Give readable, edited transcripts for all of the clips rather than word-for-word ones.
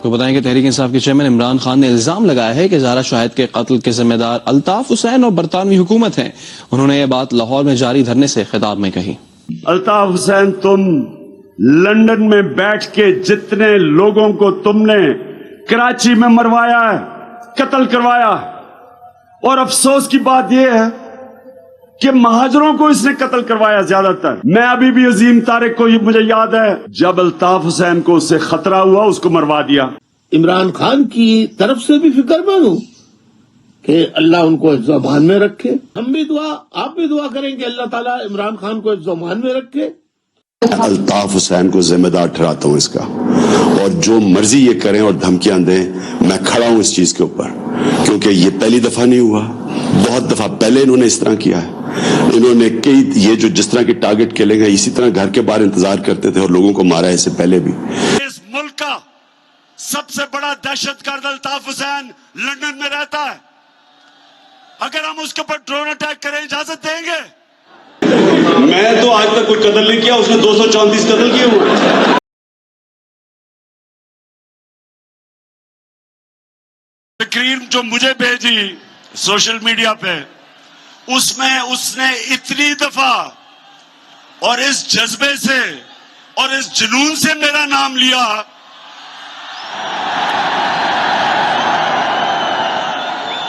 آپ کو بتائیں کہ تحریک انصاف کے چیئرمین عمران خان نے الزام لگایا ہے کہ زہرا شاہد کے قتل کے ذمہ دار الطاف حسین اور برطانوی حکومت ہیں. انہوں نے یہ بات لاہور میں جاری دھرنے سے خطاب میں کہی. الطاف حسین، تم لندن میں بیٹھ کے جتنے لوگوں کو تم نے کراچی میں مروایا ہے، قتل کروایا، اور افسوس کی بات یہ ہے کہ مہاجروں کو اس نے قتل کروایا زیادہ تر. میں ابھی بھی عظیم طارق کو مجھے یاد ہے جب الطاف حسین کو اس سے خطرہ ہوا اس کو مروا دیا. عمران خان کی طرف سے بھی فکر مند ہوں کہ اللہ ان کو حفظ و امان میں رکھے. ہم بھی آپ بھی دعا کریں کہ اللہ تعالیٰ عمران خان کو حفظ و امان میں رکھے. الطاف حسین کو ذمہ دار ٹھہراتا ہوں اس کا، اور جو مرضی یہ کریں اور دھمکیاں دیں، میں کھڑا ہوں اس چیز کے اوپر، کیونکہ یہ پہلی دفعہ نہیں ہوا، بہت دفعہ پہلے انہوں نے اس طرح کیا ہے. انہوں نے یہ جو جس طرح کی ٹارگٹ کھیلیں گے، اسی طرح گھر کے باہر انتظار کرتے تھے اور لوگوں کو مارا ہے اس سے پہلے بھی. اس ملک کا سب سے بڑا دہشت گرد الطاف حسین لندن میں رہتا ہے. اگر ہم اس کے اوپر ڈرون اٹیک کریں اجازت دیں گے؟ میں تو آج تک کوئی قتل نہیں کیا، اس نے 234 قتل کیے ہوئے. تقریر جو مجھے بھیجی سوشل میڈیا پہ، اس میں اس نے اتنی دفعہ اور اس جذبے سے اور اس جنون سے میرا نام لیا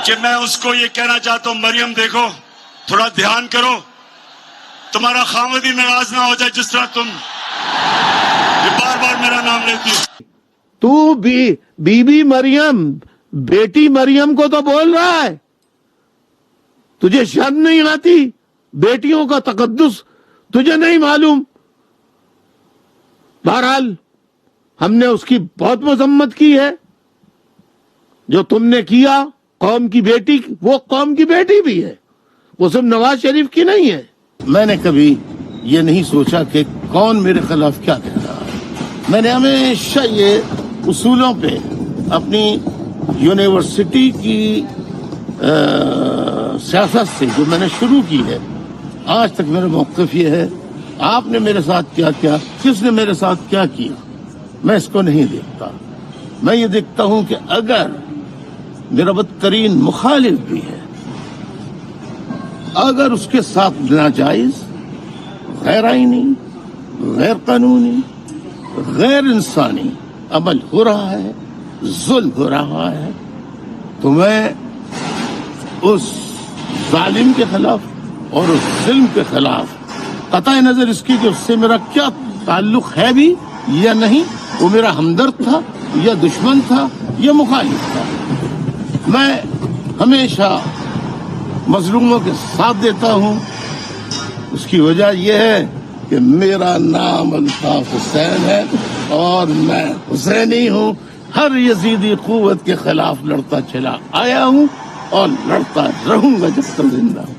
کہ میں اس کو یہ کہنا چاہتا ہوں، مریم دیکھو، تھوڑا دھیان کرو، تمہارا خامد ہی ناراض نہ ہو جائے جس طرح تم یہ بار بار میرا نام لیتی ہو. تو بی بی مریم، بیٹی مریم کو تو بول رہا ہے، تجھے شرم نہیں آتی؟ بیٹیوں کا تقدس تجھے نہیں معلوم؟ بہرحال ہم نے اس کی بہت مذمت کی ہے. جو تم نے کیا قوم کی بیٹی، وہ قوم کی بیٹی بھی ہے، وہ صرف نواز شریف کی نہیں ہے. میں نے کبھی یہ نہیں سوچا کہ کون میرے خلاف کیا کہہ رہا ہے. میں نے ہمیشہ یہ اصولوں پہ اپنی یونیورسٹی کی سیاست سے جو میں نے شروع کی ہے، آج تک میرا موقف یہ ہے، آپ نے میرے ساتھ کیا کیا، کس نے میرے ساتھ کیا کیا، میں اس کو نہیں دیکھتا. میں یہ دیکھتا ہوں کہ اگر میرا بدترین مخالف بھی ہے، اگر اس کے ساتھ ناجائز، غیر آئینی، غیر قانونی، غیر انسانی عمل ہو رہا ہے، ظلم ہو رہا ہے، تو میں اس ظالم کے خلاف اور اس ظلم کے خلاف، قطع نظر اس کی کہ اس سے میرا کیا تعلق ہے بھی یا نہیں، وہ میرا ہمدرد تھا یا دشمن تھا یا مخالف تھا، میں ہمیشہ مظلوموں کے ساتھ دیتا ہوں. اس کی وجہ یہ ہے کہ میرا نام الطاف حسین ہے اور میں حسینی ہوں. ہر یزیدی قوت کے خلاف لڑتا چلا آیا ہوں اور لڑتا رہوں گا جب تک زندہ ہوں.